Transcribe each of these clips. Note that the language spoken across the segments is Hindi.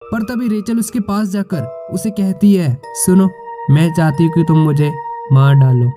पर तभी रेचल उसके पास जाकर उसे कहती है, सुनो, मैं चाहती हूँ कि तुम मुझे मार डालो।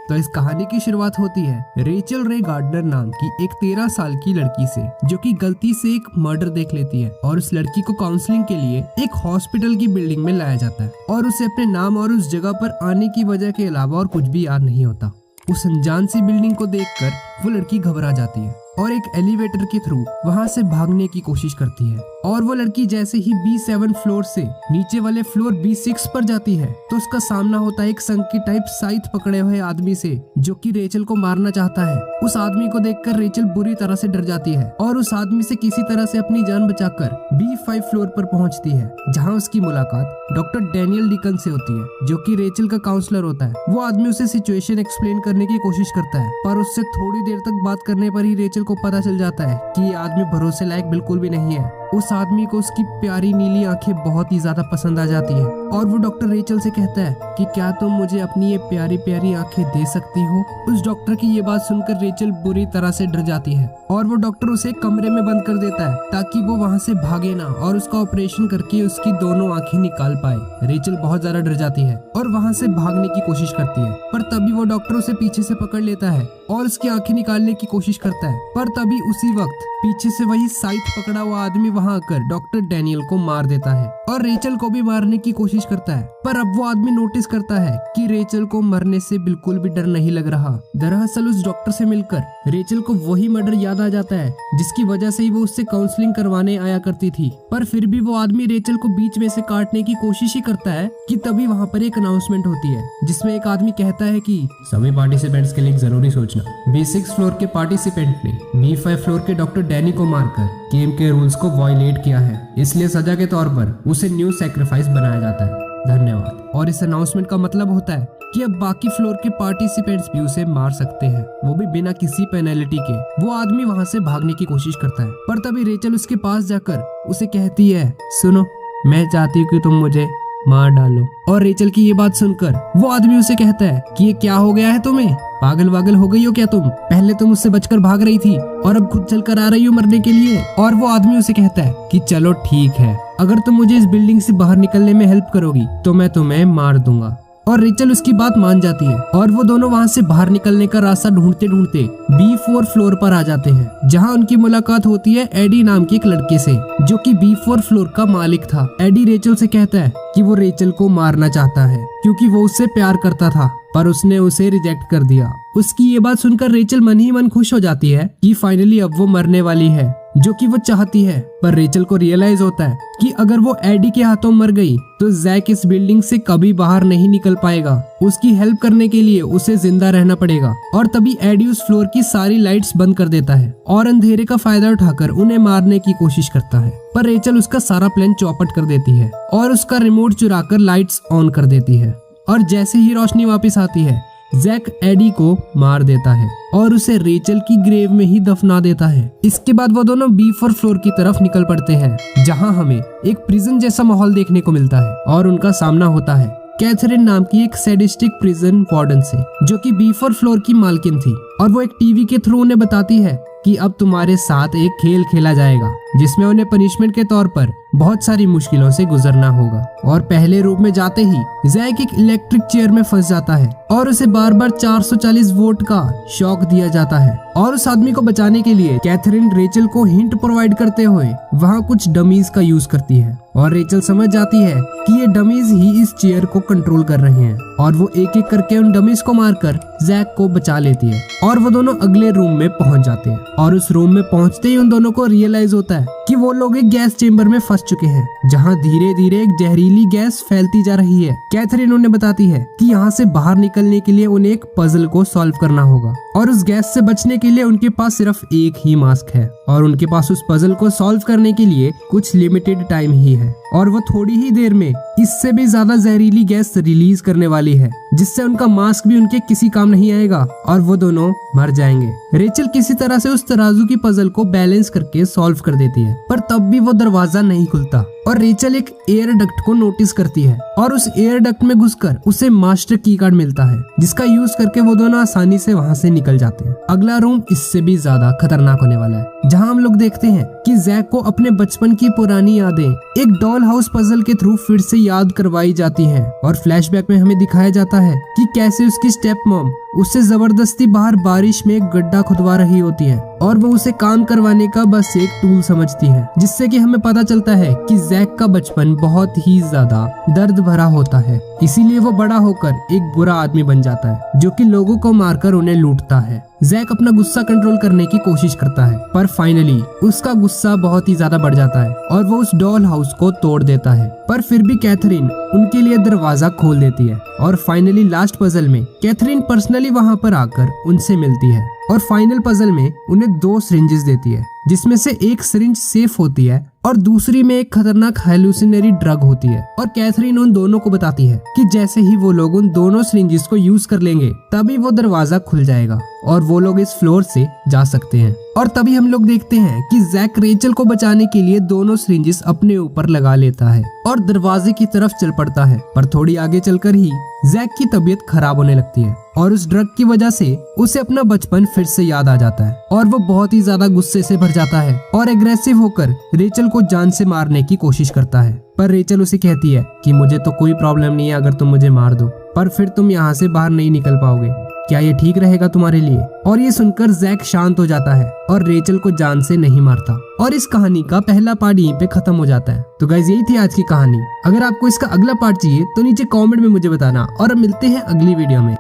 तो इस कहानी की शुरुआत होती है रेचल रे गार्डनर नाम की एक 13 साल की लड़की से, जो कि गलती से एक मर्डर देख लेती है और उस लड़की को काउंसलिंग के लिए एक हॉस्पिटल की बिल्डिंग में लाया जाता है और उसे अपने नाम और उस जगह पर आने की वजह के अलावा और कुछ भी याद नहीं होता। उस अनजान सी बिल्डिंग को देखकर वो लड़की घबरा जाती है और एक एलिवेटर के थ्रू वहां से भागने की कोशिश करती है। और वो लड़की जैसे ही B7 फ्लोर से नीचे वाले फ्लोर B6 पर जाती है तो उसका सामना होता है एक संकी टाइप साइथ पकड़े हुए आदमी से, जो कि रेचल को मारना चाहता है। उस आदमी को देखकर रेचल बुरी तरह से डर जाती है और उस आदमी से किसी तरह से अपनी जान बचाकर B5 फ्लोर पर पहुंचती है, जहां उसकी मुलाकात डॉक्टर डैनियल डिकन से होती है, जो कि रेचल का काउंसलर होता है। वो आदमी उसे सिचुएशन एक्सप्लेन करने की कोशिश करता है, पर उससे थोड़ी देर तक बात करने पर ही रेचल को पता चल जाता है कि ये आदमी भरोसे लायक बिल्कुल भी नहीं है। उस आदमी को उसकी प्यारी नीली आंखें बहुत ही ज्यादा पसंद आ जाती हैं और वो डॉक्टर रेचल से कहता है कि क्या तुम मुझे अपनी ये प्यारी प्यारी आंखें दे सकती हो। उस डॉक्टर की ये बात सुनकर रेचल बुरी तरह से डर जाती है और वो डॉक्टर उसे कमरे में बंद कर देता है ताकि वो वहाँ से भागे ना और उसका ऑपरेशन करके उसकी दोनों आंखें निकाल पाए। रेचल बहुत ज्यादा डर जाती है और वहाँ से भागने की कोशिश करती है, पर तभी वो डॉक्टर उसे पीछे से पकड़ लेता है और उसकी आंखें निकालने की कोशिश करता है। पर तभी उसी वक्त पीछे से वही साइथ पकड़ा हुआ आदमी वहां आकर डॉक्टर डैनियल को मार देता है और रेचल को भी मारने की कोशिश करता है। पर अब वो आदमी नोटिस करता है कि रेचल को मरने से बिल्कुल भी डर नहीं लग रहा। दरअसल उस डॉक्टर से मिलकर रेचल को वही मर्डर याद आ जाता है जिसकी वजह से ही वो उससे काउंसलिंग करवाने आया करती थी। पर फिर भी वो आदमी रेचल को बीच में से काटने की कोशिश ही करता है कि तभी वहाँ पर एक अनाउंसमेंट होती है जिसमें एक आदमी कहता है कि सभी पार्टिसिपेंट्स के लिए जरूरी सोचना, B6 फ्लोर के पार्टिसिपेंट ने B5 फ्लोर के डॉक्टर डैनी को मारकर गेम के रूल्स को वायलेट किया है, इसलिए सजा के तौर पर उसे न्यू सैक्रिफाइस बनाया जाता है। धन्यवाद। और इस अनाउंसमेंट का मतलब होता है कि अब बाकी फ्लोर के पार्टिसिपेंट्स भी उसे मार सकते हैं, वो भी बिना किसी पेनल्टी के। वो आदमी वहाँ से भागने की कोशिश करता है, पर तभी रेचल उसके पास जाकर उसे कहती है, सुनो, मैं चाहती हूँ कि तुम मुझे मार डालो। और रेचल की ये बात सुनकर वो आदमी उसे कहता है कि ये क्या हो गया है तुम्हें, पागल वागल हो गई हो क्या तुम? पहले तुम उससे बचकर भाग रही थी और अब खुद चलकर आ रही हो मरने के लिए। और वो आदमी उसे कहता है कि चलो ठीक है, अगर तुम मुझे इस बिल्डिंग से बाहर निकलने में हेल्प करोगी तो मैं तुम्हें मार दूंगा। और रेचल उसकी बात मान जाती है और वो दोनों वहाँ से बाहर निकलने का रास्ता ढूंढते ढूंढते B4 फ्लोर पर आ जाते हैं, जहाँ उनकी मुलाकात होती है एडी नाम के एक लड़के से, जो कि B4 फ्लोर का मालिक था। एडी रेचल से कहता है कि वो रेचल को मारना चाहता है क्योंकि वो उससे प्यार करता था, पर उसने उसे रिजेक्ट कर दिया। उसकी ये बात सुनकर रेचल मन ही मन खुश हो जाती है कि फाइनली अब वो मरने वाली है, जो कि वो चाहती है। पर रेचल को रियलाइज होता है कि अगर वो एडी के हाथों मर गई तो जैक इस बिल्डिंग से कभी बाहर नहीं निकल पाएगा। उसकी हेल्प करने के लिए उसे जिंदा रहना पड़ेगा। और तभी एडी उस फ्लोर की सारी लाइट्स बंद कर देता है और अंधेरे का फायदा उठाकर उन्हें मारने की कोशिश करता है, पर रेचल उसका सारा प्लान चौपट कर देती है और उसका रिमोट चुराकर लाइट्स ऑन कर देती है। और जैसे ही रोशनी वापस आती है, जैक एडी को मार देता है और उसे रेचल की ग्रेव में ही दफना देता है। इसके बाद वो दोनों B4 फ्लोर की तरफ निकल पड़ते हैं, जहां हमें एक प्रिजन जैसा माहौल देखने को मिलता है और उनका सामना होता है कैथरीन नाम की एक सैडिस्टिक प्रिजन वार्डन से, जो कि B4 फ्लोर की मालकिन थी। और वो एक टीवी के थ्रू उन्हें बताती है कि अब तुम्हारे साथ एक खेल खेला जाएगा जिसमें उन्हें पनिशमेंट के तौर पर बहुत सारी मुश्किलों से गुजरना होगा। और पहले रूम में जाते ही जैक एक इलेक्ट्रिक चेयर में फंस जाता है और उसे बार बार 440 वोल्ट का शॉक दिया जाता है। और उस आदमी को बचाने के लिए कैथरीन रेचल को हिंट प्रोवाइड करते हुए वहाँ कुछ डमीज का यूज करती है और रेचल समझ जाती है कि ये डमीज ही इस चेयर को कंट्रोल कर रहे हैं और वो एक एक करके उन डमीज को मारकर जैक को बचा लेती है। और वो दोनों अगले रूम में पहुंच जाते हैं और उस रूम में पहुंचते ही उन दोनों को रियलाइज होता है कि वो लोग एक गैस चेम्बर में फंस चुके हैं, जहां धीरे धीरे एक जहरीली गैस फैलती जा रही है। कैथरीन उन्हें बताती है कि यहाँ से बाहर निकलने के लिए उन्हें एक पजल को सॉल्व करना होगा और उस गैस से बचने के लिए उनके पास सिर्फ एक ही मास्क है और उनके पास उस पजल को सॉल्व करने के लिए कुछ लिमिटेड टाइम ही है। और वो थोड़ी ही देर में इससे भी ज्यादा जहरीली गैस रिलीज करने वाली है, जिससे उनका मास्क भी उनके किसी काम नहीं आएगा और वो दोनों मर जाएंगे। रेचल किसी तरह से उस तराजू की पजल को बैलेंस करके सॉल्व कर देती है, पर तब भी वो दरवाजा नहीं खुलता और रेचल एक एयर डक्ट को नोटिस करती है और उस एयर डक्ट में घुसकर उसे मास्टर की कार्ड मिलता है, जिसका यूज करके वो दोनों आसानी से वहाँ से निकल जाते हैं। अगला रूम इससे भी ज्यादा खतरनाक होने वाला है, जहाँ हम लोग देखते हैं कि जैक को अपने बचपन की पुरानी यादें एक डॉल हाउस पजल के थ्रू फिर से याद करवाई जाती हैं और फ्लैशबैक में हमें दिखाया जाता है कि कैसे उसकी स्टेप मॉम उसे जबरदस्ती बाहर बारिश में एक गड्ढा खुदवा रही होती है और वो उसे काम करवाने का बस एक टूल समझती है, जिससे कि हमें पता चलता है कि जैक का बचपन बहुत ही ज्यादा दर्द भरा होता है। इसीलिए वो बड़ा होकर एक बुरा आदमी बन जाता है जो कि लोगों को मारकर उन्हें लूटता है। जैक अपना गुस्सा कंट्रोल करने की कोशिश करता है, पर फाइनली उसका गुस्सा बहुत ही ज्यादा बढ़ जाता है और वो उस डॉल हाउस को तोड़ देता है। पर फिर भी कैथरीन उनके लिए दरवाजा खोल देती है और फाइनली लास्ट पजल में कैथरीन पर्सनली वहां पर आकर उनसे मिलती है और फाइनल पजल में उन्हें 2 सिरिंजेस देती है, जिसमें से एक सिरिंज सेफ होती है और दूसरी में एक खतरनाक हेलुसिनरी ड्रग होती है। और कैथरीन उन दोनों को बताती है कि जैसे ही वो लोग उन दोनों सिरिंजेस को यूज कर लेंगे तभी वो दरवाजा खुल जाएगा और वो लोग इस फ्लोर से जा सकते हैं। और तभी हम लोग देखते हैं कि जैक रेचल को बचाने के लिए दोनों सिरिंजेस अपने ऊपर लगा लेता है और दरवाजे की तरफ चल पड़ता है। पर थोड़ी आगे चलकर ही जैक की तबीयत खराब होने लगती है और उस ड्रग की वजह से उसे अपना बचपन फिर से याद आ जाता है और वो बहुत ही ज्यादा गुस्से से भर जाता है और एग्रेसिव होकर रेचल को जान से मारने की कोशिश करता है। पर रेचल उसे कहती है कि मुझे तो कोई प्रॉब्लम नहीं है अगर तुम मुझे मार दो, पर फिर तुम यहाँ से बाहर नहीं निकल पाओगे, क्या ये ठीक रहेगा तुम्हारे लिए? और ये सुनकर जैक शांत हो जाता है और रेचल को जान से नहीं मारता और इस कहानी का पहला पार्ट यहीं पे खत्म हो जाता है। तो गाइस, यही थी आज की कहानी। अगर आपको इसका अगला पार्ट चाहिए तो नीचे कमेंट में मुझे बताना और अब मिलते हैं अगली वीडियो में।